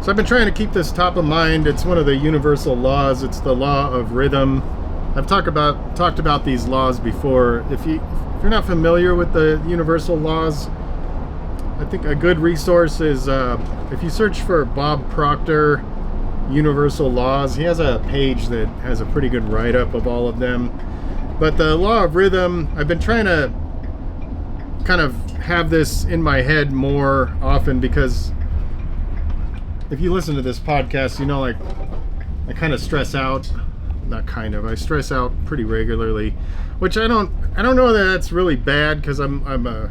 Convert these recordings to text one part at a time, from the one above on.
So I've been trying to keep this top of mind. It's one of the universal laws. It's the law of rhythm. I've talked about these laws before. If you're not familiar with the universal laws, I think a good resource is if you search for Bob Proctor universal laws. He has a page that has a pretty good write-up of all of them. But the law of rhythm, I've been trying to kind of have this in my head more often, because if you listen to this podcast, you know, like, I kind of stress out. I stress out pretty regularly, which I don't know that that's really bad, because I'm a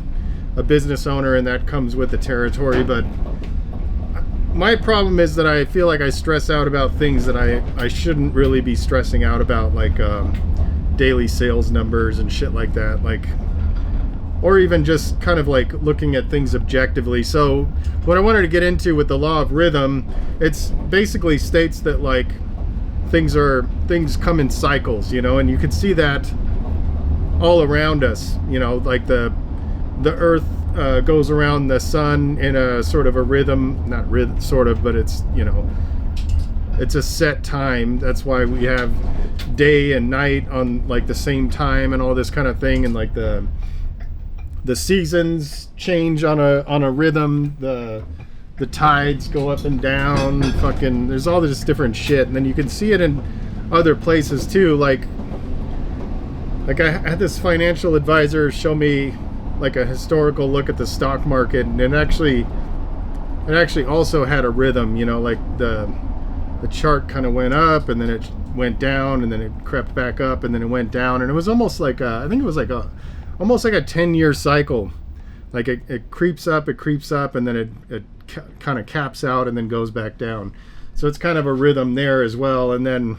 business owner and that comes with the territory. But my problem is that I feel like I stress out about things that I shouldn't really be stressing out about, like daily sales numbers and shit like that, like, or even just kind of like looking at things objectively. So what I wanted to get into with the law of rhythm, it's basically states that like things come in cycles, you know, and you can see that all around us, you know, like the earth goes around the sun in a sort of a rhythm, not rhythm sort of, but it's, you know, it's a set time. That's why we have day and night on like the same time and all this kind of thing. And like the seasons change on a rhythm. The tides go up and down. Fucking, there's all this different shit. And then you can see it in other places too. Like I had this financial advisor show me like a historical look at the stock market, and it actually also had a rhythm, you know, like the chart kind of went up and then it went down and then it crept back up and then it went down, and it was almost like I think it was like almost like a 10-year cycle. Like it creeps up and then it kind of caps out and then goes back down. So it's kind of a rhythm there as well. And then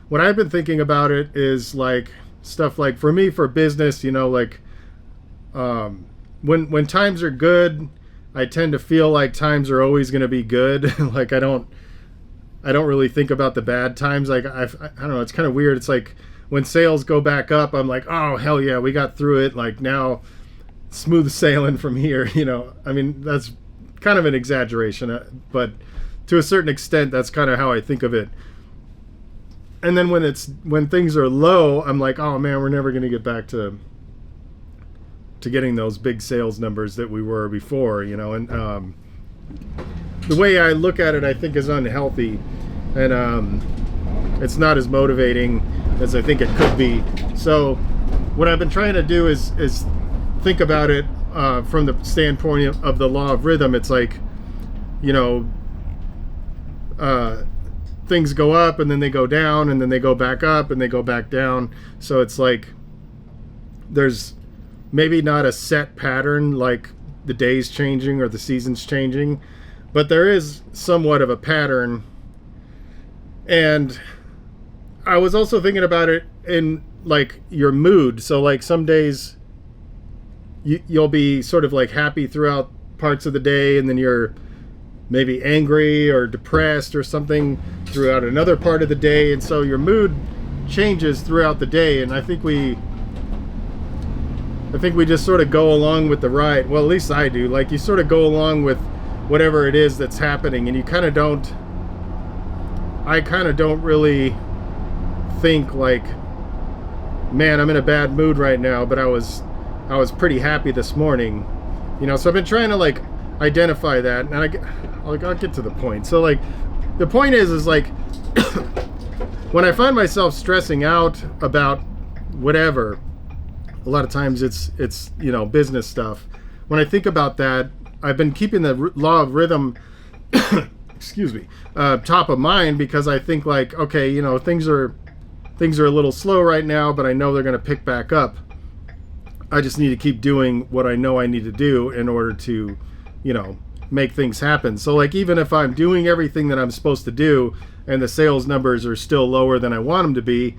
what I've been thinking about it is like stuff like, for me, for business, you know, like when times are good, I tend to feel like times are always going to be good. Like I don't really think about the bad times. Like I don't know, it's kind of weird. It's like when sales go back up, I'm like, oh hell yeah, we got through it. Like now, smooth sailing from here. You know, I mean, that's kind of an exaggeration, but to a certain extent, that's kind of how I think of it. And then when things are low, I'm like, oh man, we're never going to get back to getting those big sales numbers that we were before, you know. And the way I look at it, I think, is unhealthy, and it's not as motivating as I think it could be. So what I've been trying to do is think about it from the standpoint of the law of rhythm. It's like, you know, things go up and then they go down and then they go back up and they go back down. So it's like there's maybe not a set pattern, like the days changing or the seasons changing, but there is somewhat of a pattern. And I was also thinking about it in like your mood. So like some days you'll be sort of like happy throughout parts of the day, and then you're maybe angry or depressed or something throughout another part of the day. And so your mood changes throughout the day. And I think we just sort of go along with the ride. Well, at least I do. Like you sort of go along with whatever it is that's happening, and I kind of don't really think like, man, I'm in a bad mood right now, but I was pretty happy this morning, you know. So I've been trying to like identify that, and I'll get to the point. So like the point is like when I find myself stressing out about whatever, a lot of times it's you know, business stuff. When I think about that, I've been keeping the law of rhythm excuse me, top of mind, because I think like, okay, you know, things are a little slow right now, but I know they're going to pick back up. I just need to keep doing what I know I need to do in order to, you know, make things happen. So like, even if I'm doing everything that I'm supposed to do and the sales numbers are still lower than I want them to be,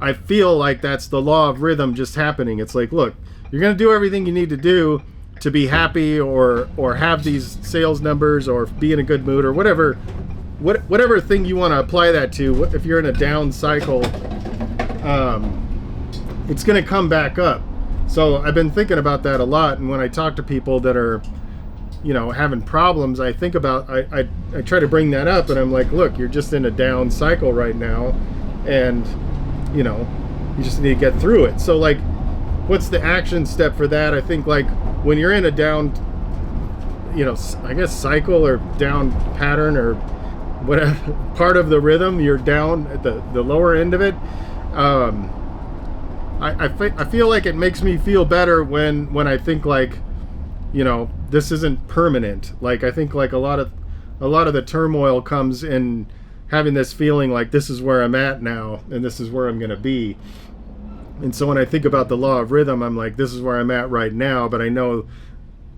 I feel like that's the law of rhythm just happening. It's like, look, you're going to do everything you need to do to be happy or have these sales numbers or be in a good mood or whatever thing you want to apply that to. If you're in a down cycle, it's going to come back up. So I've been thinking about that a lot. And when I talk to people that are having problems, I think about, I try to bring that up, and I'm like, look, you're just in a down cycle right now, and you just need to get through it. So like, what's the action step for that? I think like when you're in a down, I guess cycle or down pattern or whatever part of the rhythm, you're down at the lower end of it. I feel like it makes me feel better when I think like, this isn't permanent. Like I think like a lot of the turmoil comes in having this feeling like this is where I'm at now and this is where I'm going to be. And so when I think about the law of rhythm, I'm like, this is where I'm at right now, but I know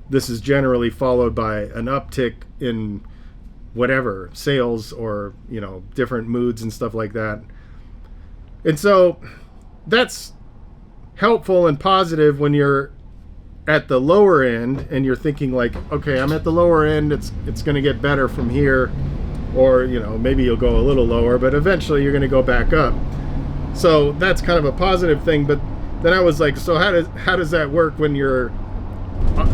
this is generally followed by an uptick in whatever, sales or, different moods and stuff like that. And so that's helpful and positive when you're at the lower end and you're thinking like, okay, I'm at the lower end, it's going to get better from here, or maybe you'll go a little lower, but eventually you're going to go back up. So that's kind of a positive thing. But then I was like, so how does that work when you're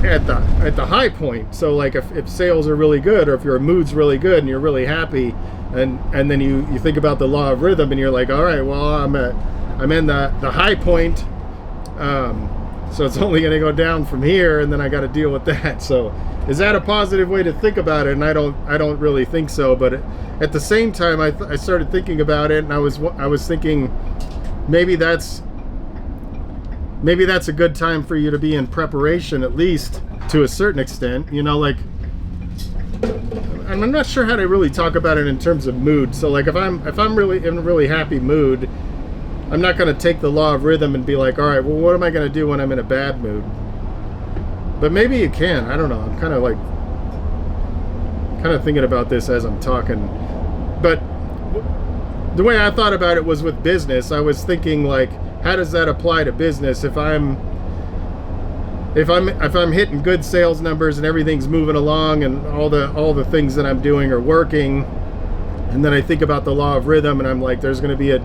at the high point? So like if sales are really good, or if your mood's really good and you're really happy, and then you think about the law of rhythm and you're like, all right, well, I'm in the high point, so it's only going to go down from here, and then I got to deal with that. So is that a positive way to think about it? And I don't really think so. But at the same time, I started thinking about it, and I was thinking maybe that's a good time for you to be in preparation, at least to a certain extent. Like, I'm not sure how to really talk about it in terms of mood. So like if I'm really in a really happy mood, I'm not going to take the law of rhythm and be like, all right, well, what am I going to do when I'm in a bad mood? But maybe you can. I don't know. I'm kind of thinking about this as I'm talking. But the way I thought about it was with business. I was thinking like, how does that apply to business? If I'm hitting good sales numbers and everything's moving along and all the things that I'm doing are working, and then I think about the law of rhythm and I'm like, there's going to be a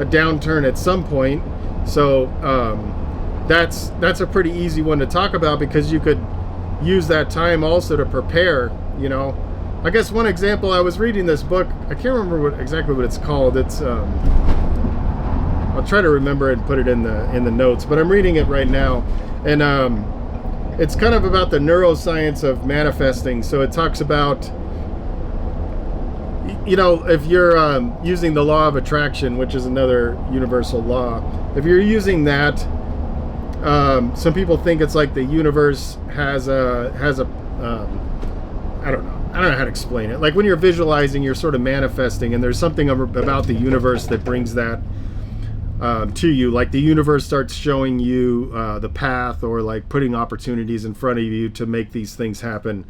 downturn at some point. So that's a pretty easy one to talk about, because you could use that time also to prepare. I guess one example, I was reading this book, I can't remember exactly what it's called. It's I'll try to remember it and put it in the notes, but I'm reading it right now, and it's kind of about the neuroscience of manifesting. So it talks about, if you're using the law of attraction, which is another universal law, if you're using that, some people think it's like the universe has a I don't know how to explain it. Like when you're visualizing, you're sort of manifesting, and there's something about the universe that brings that to you. Like the universe starts showing you the path, or like putting opportunities in front of you to make these things happen.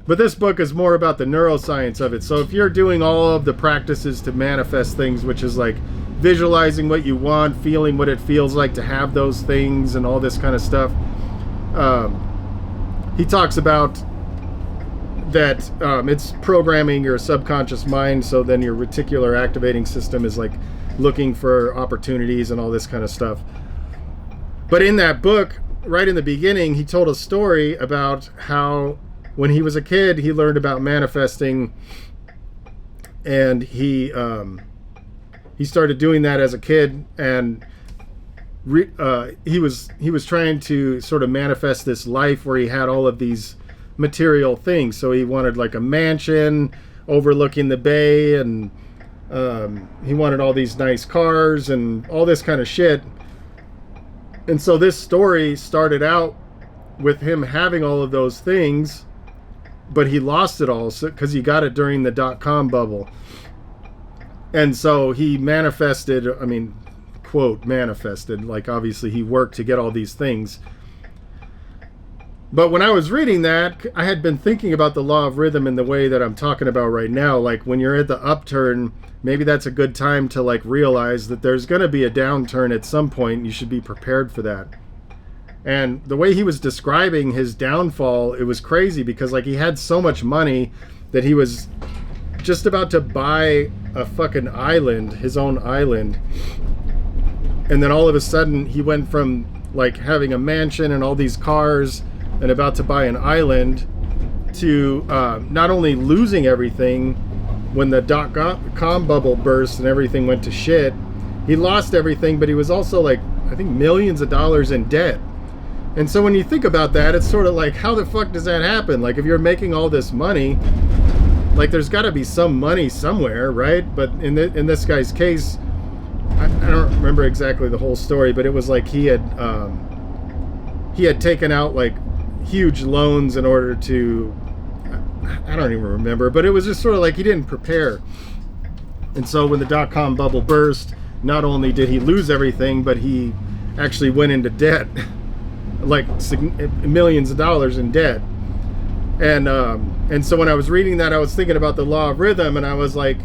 But this book is more about the neuroscience of it. So if you're doing all of the practices to manifest things, which is like visualizing what you want, feeling what it feels like to have those things, and all this kind of stuff, he talks about that it's programming your subconscious mind. So then your reticular activating system is like looking for opportunities and all this kind of stuff. But in that book, right in the beginning, he told a story about how when he was a kid, he learned about manifesting, and he started doing that as a kid, and he was trying to sort of manifest this life where he had all of these material things. So he wanted like a mansion overlooking the bay, and he wanted all these nice cars and all this kind of shit. And so this story started out with him having all of those things, but he lost it all because he got it during the .com bubble. And so he manifested, quote, manifested, like obviously he worked to get all these things. But when I was reading that, I had been thinking about the law of rhythm in the way that I'm talking about right now. Like when you're at the upturn, maybe that's a good time to like realize that there's going to be a downturn at some point. You should be prepared for that. And the way he was describing his downfall, it was crazy, because like he had so much money that he was just about to buy a fucking island, his own island. And then all of a sudden he went from like having a mansion and all these cars and about to buy an island, to not only losing everything when the dot-com bubble burst and everything went to shit. He lost everything, but he was also like, I think, millions of dollars in debt. And so when you think about that, it's sort of like, how the fuck does that happen? Like, if you're making all this money, like, there's got to be some money somewhere, right? But in this guy's case, I don't remember exactly the whole story, but it was like he had taken out like huge loans in order to, I don't even remember, but it was just sort of like he didn't prepare. And so when the dot-com bubble burst, not only did he lose everything, but he actually went into debt, like millions of dollars in debt. And so when I was reading that, I was thinking about the law of rhythm, and I was like,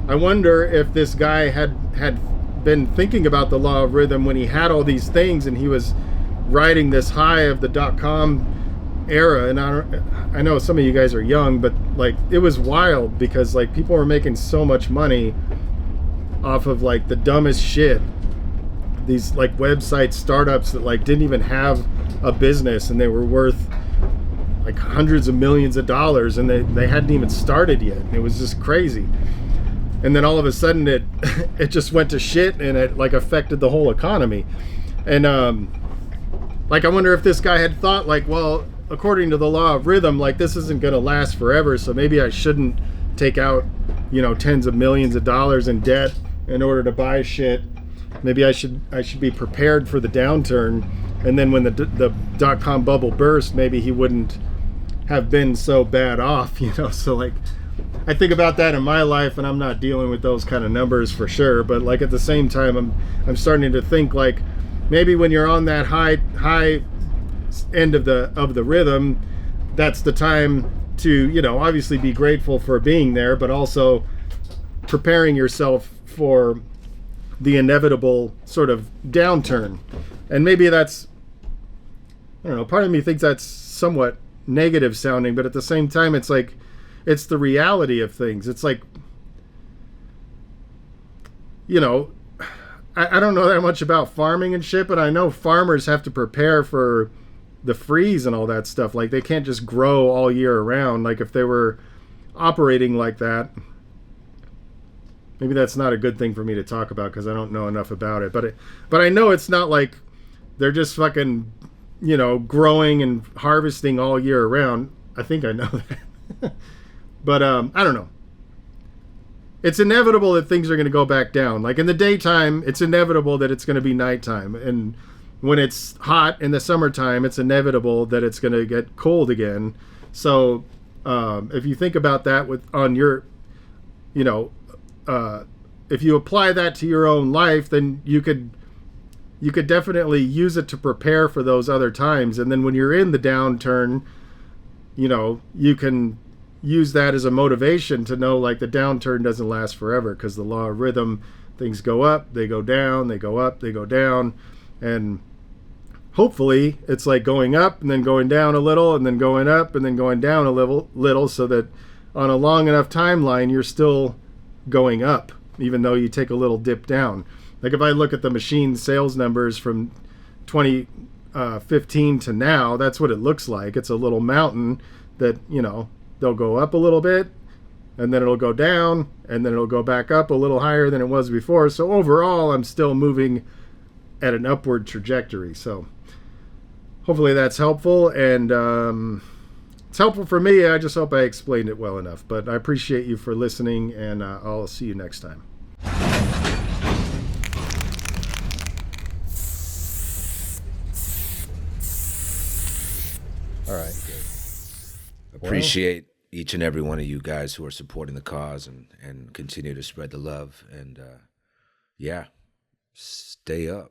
I wonder if this guy had been thinking about the law of rhythm when he had all these things and he was riding this high of the dot-com era. And I know some of you guys are young, but like, it was wild because like people were making so much money off of like the dumbest shit. These like website startups that like didn't even have a business and they were worth like hundreds of millions of dollars, and they hadn't even started yet. It was just crazy. And then all of a sudden it just went to shit, and it like affected the whole economy. And like, I wonder if this guy had thought like, well, according to the law of rhythm, like, this isn't going to last forever, so maybe I shouldn't take out, you know, tens of millions of dollars in debt in order to buy shit. Maybe I should be prepared for the downturn. And then when the dot-com bubble burst, maybe he wouldn't have been so bad off, you know. So like, I think about that in my life, and I'm not dealing with those kind of numbers for sure, but like at the same time, I'm starting to think like, maybe when you're on that high end of the rhythm, that's the time to, you know, obviously be grateful for being there, but also preparing yourself for the inevitable sort of downturn. And maybe that's, I don't know, part of me thinks that's somewhat negative sounding, but at the same time, it's like, it's the reality of things. It's like, you know, I don't know that much about farming and shit, but I know farmers have to prepare for the freeze and all that stuff. Like, they can't just grow all year around. Like, if they were operating like that, maybe that's not a good thing for me to talk about because I don't know enough about it. But I know it's not like they're just fucking, you know, growing and harvesting all year around. I think I know that. But I don't know. It's inevitable that things are going to go back down. Like in the daytime, it's inevitable that it's going to be nighttime. And when it's hot in the summertime, it's inevitable that it's going to get cold again. So if you think about that on your, you know, if you apply that to your own life, then you could definitely use it to prepare for those other times. And then when you're in the downturn, you know, you can use that as a motivation to know like the downturn doesn't last forever, because the law of rhythm, things go up, they go down, they go up, they go down. And hopefully it's like going up and then going down a little and then going up and then going down a little so that on a long enough timeline, you're still going up, even though you take a little dip down. Like if I look at the machine sales numbers from 2015 to now, that's what it looks like. It's a little mountain that, you know, they'll go up a little bit and then it'll go down and then it'll go back up a little higher than it was before. So overall, I'm still moving at an upward trajectory. So hopefully that's helpful. And it's helpful for me. I just hope I explained it well enough. But I appreciate you for listening, and I'll see you next time. All right. Appreciate each and every one of you guys who are supporting the cause and continue to spread the love. And yeah, stay up.